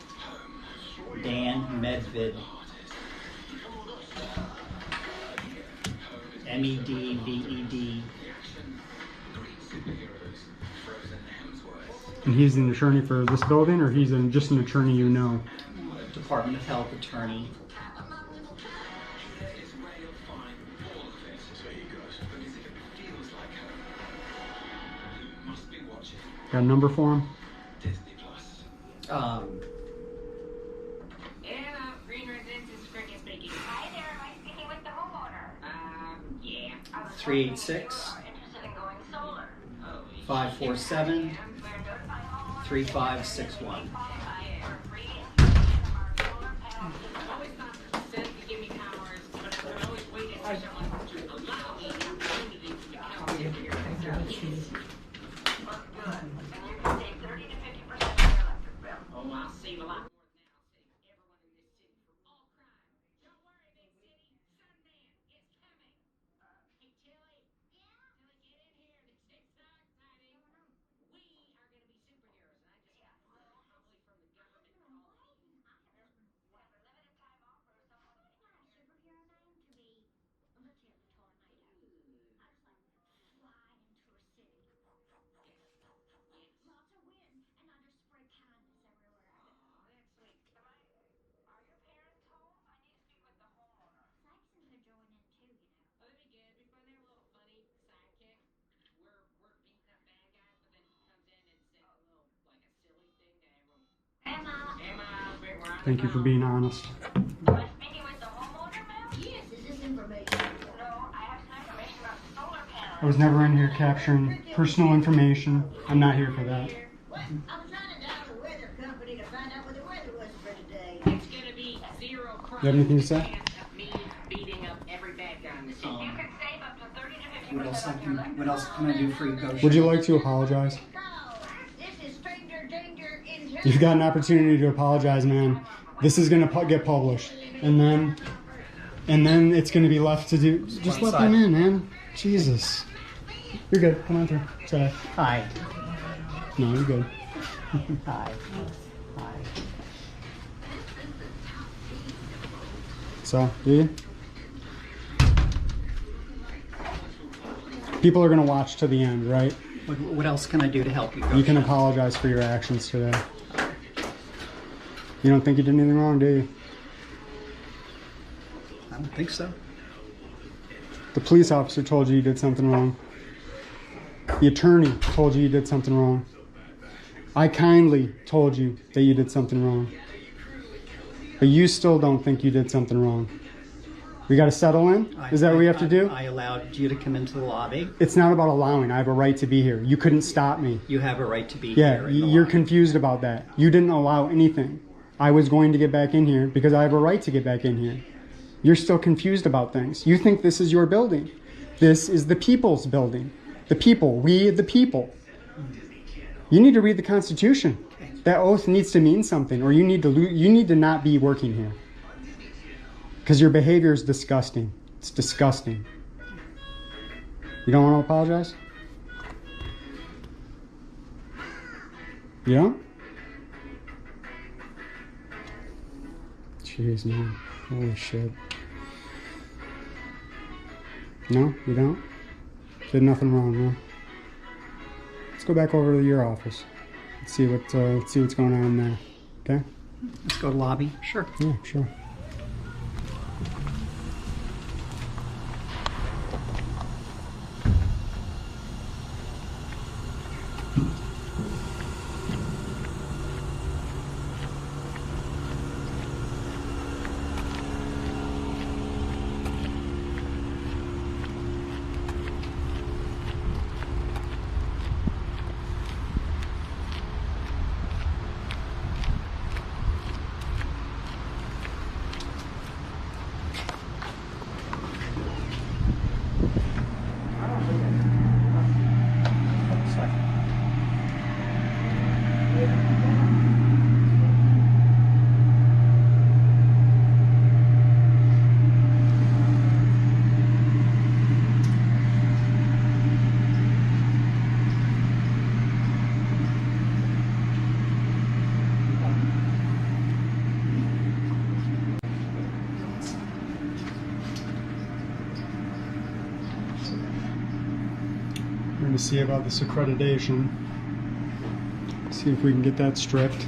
F: Dan Medved. Medved.
C: And he's an attorney for this building, or he's just an attorney you know?
F: Department of Health attorney.
C: Got a number for him?
J: Anna, Green Residence is Cricket speaking. Hi there, am I speaking with the homeowner?
F: 386-547-3561.
C: Thank you for being honest. I was never in here capturing personal information. I'm not here for that. You have anything to say?
F: What else can I do for you, Goshen?
C: Would you like to apologize? You've got an opportunity to apologize, man. This is going to get published, and then it's going to be left to do. Just let them in, man. Jesus, you're good. Come on through. Sorry.
F: Hi.
C: No, you're good.
F: Hi. Hi.
C: So, do you? People are going to watch to the end, right?
F: What else can I do to help you, Goshen?
C: You can apologize for your actions today. You don't think you did anything wrong, do you?
F: I don't think so.
C: The police officer told you did something wrong. The attorney told you did something wrong. I kindly told you that you did something wrong. But you still don't think you did something wrong. We got to settle in? Is that what we have to do?
F: I allowed you to come into the lobby.
C: It's not about allowing. I have a right to be here. You couldn't stop me.
F: You have a right to be
C: here. Yeah, you're confused about that. You didn't allow anything. I was going to get back in here because I have a right to get back in here. You're still confused about things. You think this is your building. This is the people's building. The people. We the people. You need to read the Constitution. That oath needs to mean something, or you need to not be working here. Because your behavior is disgusting. It's disgusting. You don't want to apologize? You don't? Jeez, man. Holy shit. No? You don't? Did nothing wrong, huh? Let's go back over to your office. Let's see what's going on in there. Okay?
F: Let's go to lobby. Sure.
C: Yeah, sure. We're going to see about this accreditation. See if we can get that stripped.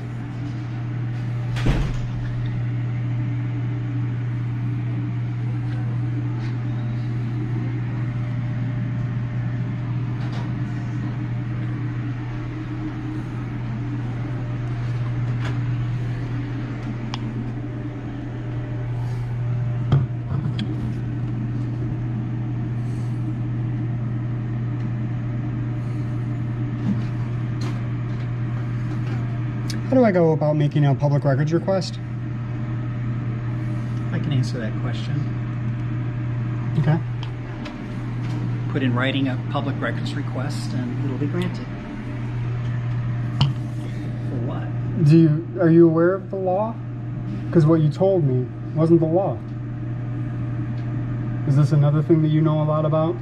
C: How do I go about making a public records request?
F: I can answer that question.
C: Okay.
F: Put in writing a public records request and it'll be granted. For what?
C: Are you aware of the law? Because what you told me wasn't the law. Is this another thing that you know a lot about?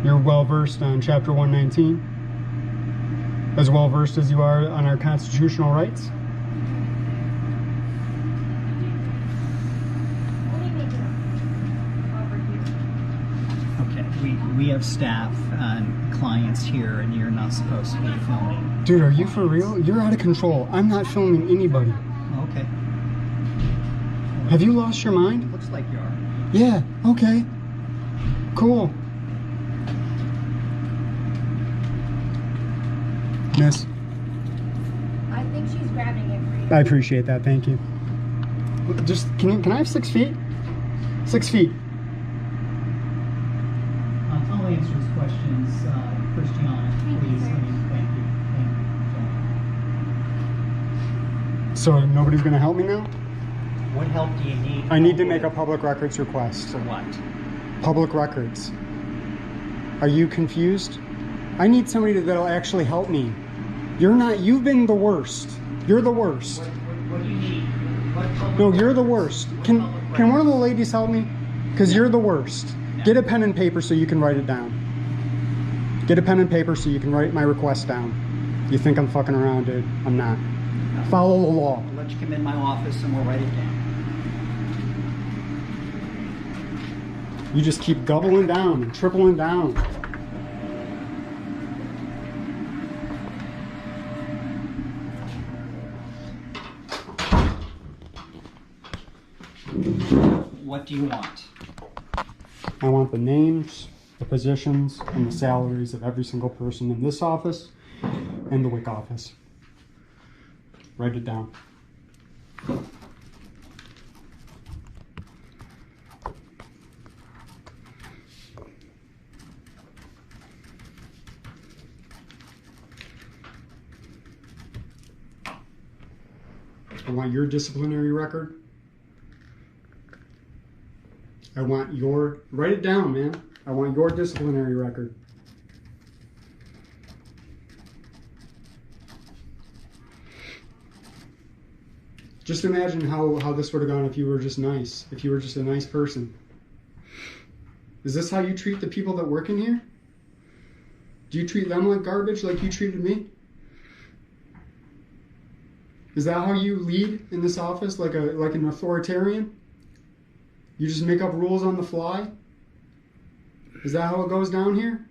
C: You're well versed on Chapter 119? As well versed as you are on our constitutional rights?
F: Okay, we have staff and clients here and you're not supposed to be filming.
C: Dude, are you for real? You're out of control. I'm not filming anybody.
F: Okay.
C: Have you lost your mind?
F: Looks like you are.
C: Yeah, okay. Cool. Miss,
D: I think she's grabbing it for you.
C: I appreciate that, thank you. Just, can I have 6 feet? 6 feet.
F: I'll answer his questions. Christiana, please. Thank you.
C: So nobody's gonna help me now?
F: What help do you need?
C: I need to make a public records request.
F: For what?
C: Public records. Are you confused? I need somebody that'll actually help me. You're not, you've been the worst. You're the worst.
F: What do you need?
C: No, you're the worst. Can one of the ladies help me? Because you're the worst.
F: No.
C: Get a pen and paper so you can write it down. Get a pen and paper so you can write my request down. You think I'm fucking around, dude? I'm not.
F: No.
C: Follow the law.
F: I'll let you come in my office and we'll write it down.
C: You just keep doubling down and tripling down.
F: What do you want?
C: I want the names, the positions, and the salaries of every single person in this office and the WIC office. Write it down. I want your disciplinary record. I want your, write it down, man. I want your disciplinary record. Just imagine how this would have gone if you were just nice, if you were just a nice person. Is this how you treat the people that work in here? Do you treat them like garbage like you treated me? Is that how you lead in this office, like an authoritarian? You just make up rules on the fly? Is that how it goes down here?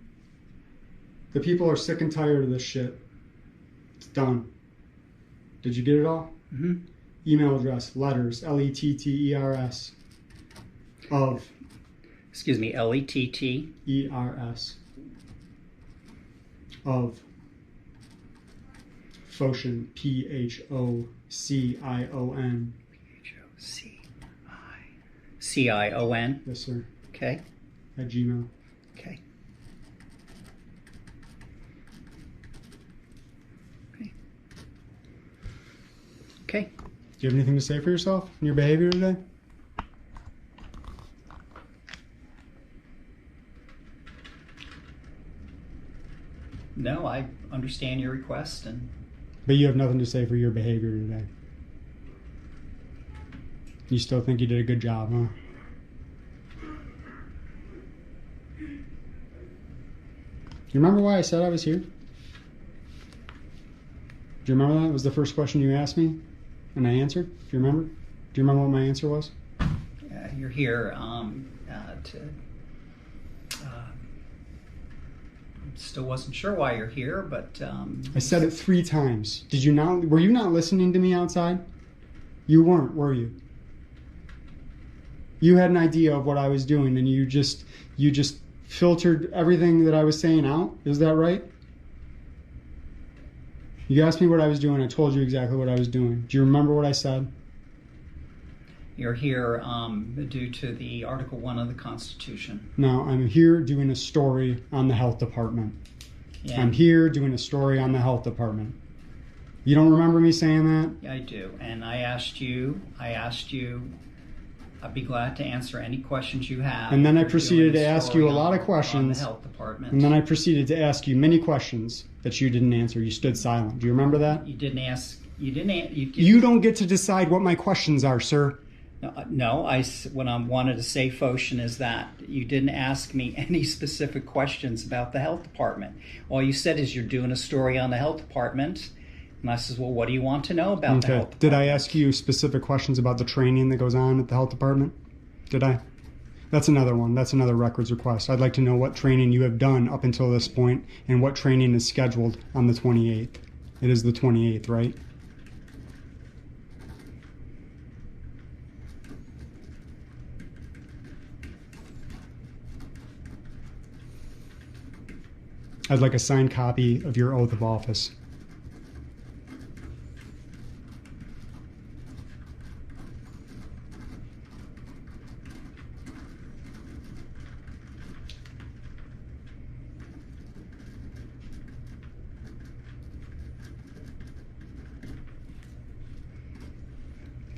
C: The people are sick and tired of this shit. It's done. Did you get it all?
F: Mm-hmm.
C: Email address, letters, letters, of.
F: Excuse me, LETT.
C: ERS. Of. Phocion, PHOCION.
F: CION.
C: Yes, sir.
F: Okay.
C: At Gmail.
F: Okay. Okay. Okay.
C: Do you have anything to say for yourself and your behavior today?
F: No, I understand your request and.
C: But you have nothing to say for your behavior today. You still think you did a good job, huh? You remember why I said I was here? Do you remember that? It was the first question you asked me, and I answered. Do you remember? Do you remember what my answer was?
F: You're here still wasn't sure why you're here, but
C: I said it 3 times. Did you not? Were you not listening to me outside? You weren't, were you? You had an idea of what I was doing, and you just filtered everything that I was saying out. Is that right? You asked me what I was doing. I told you exactly what I was doing. Do you remember what I said?
F: You're here due to the Article 1 of the Constitution.
C: No, I'm here doing a story on the health department.
F: Yeah.
C: I'm here doing a story on the health department. You don't remember me saying that?
F: Yeah, I do. And I asked you, I'd be glad to answer any questions you have.
C: And then I
F: You're
C: proceeded
F: doing
C: to ask
F: story
C: you a lot of
F: on
C: questions.
F: the health department.
C: And then I proceeded to ask you many questions that you didn't answer. You stood silent. Do you remember that?
F: You didn't.
C: You don't get to decide what my questions are, sir.
F: No, what I wanted to say, Foshin, is that you didn't ask me any specific questions about the health department. All you said is you're doing a story on the health department. And I says, well, what do you want to know about the health department?
C: Did I ask you specific questions about the training that goes on at the health department? Did I? That's another one. That's another records request. I'd like to know what training you have done up until this point and what training is scheduled on the 28th. It is the 28th, right? I'd like a signed copy of your oath of office.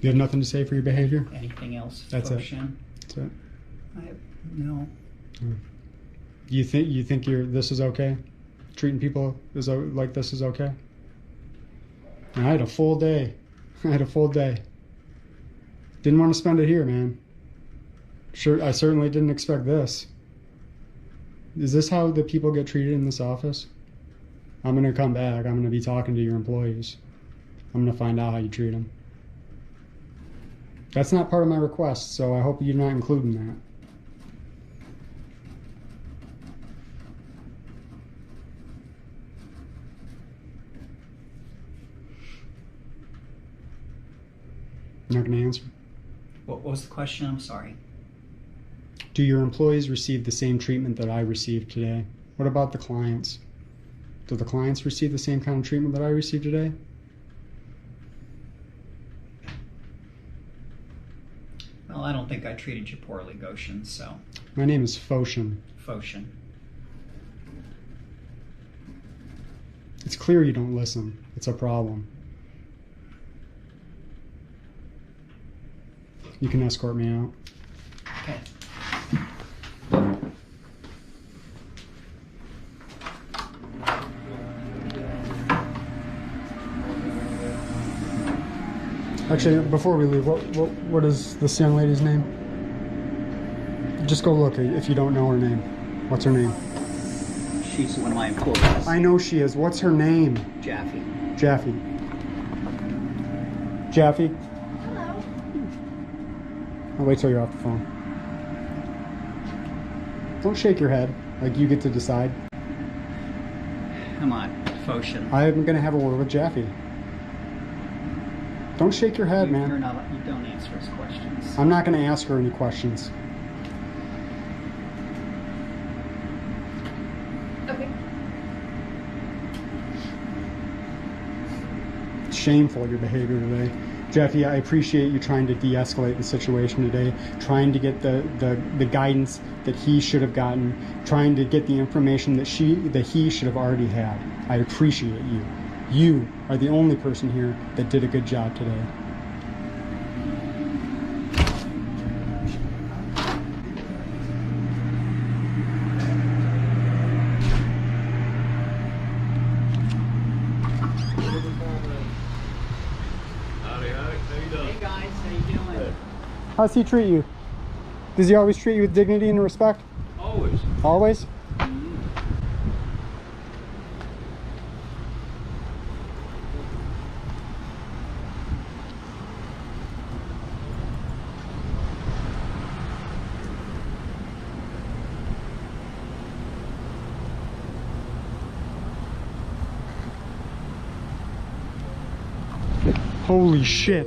C: You have nothing to say for your behavior?
F: Anything else,
C: That's it.
F: Foshin?
C: That's it.
F: I have no.
C: You think this is okay? Treating people like this is okay? And I had a full day. Didn't want to spend it here, man. Sure, I certainly didn't expect this. Is this how the people get treated in this office? I'm gonna come back. I'm gonna be talking to your employees. I'm gonna find out how you treat them. That's not part of my request, so I hope you're not including that. You're not going to answer?
F: What was the question? I'm sorry.
C: Do your employees receive the same treatment that I received today? What about the clients? Do the clients receive the same kind of treatment that I received today?
F: Well, I don't think I treated you poorly, Goshen, so.
C: My name is Foshin.
F: Foshin.
C: It's clear you don't listen. It's a problem. You can escort me out.
F: Okay.
C: Actually, before we leave, what is this young lady's name? Just go look if you don't know her name. What's her name?
F: She's one of my employees.
C: I know she is. What's her name?
F: Jaffe.
C: Jaffe. Jaffe?
D: Hello.
C: I'll wait till you're off the phone. Don't shake your head like you get to decide.
F: Come on, Foshin.
C: I'm going to have a word with Jaffe. Don't shake your head, man.
F: You don't answer his questions.
C: I'm not going to ask her any questions.
D: Okay.
C: It's shameful, your behavior today. Jaffe, I appreciate you trying to de-escalate the situation today, trying to get the guidance that he should have gotten, trying to get the information that he should have already had. I appreciate you. You are the only person here that did a good job today.
F: Hey guys, how you doing?
C: How's he treat you? Does he always treat you with dignity and respect?
J: Always.
C: Always? Holy shit.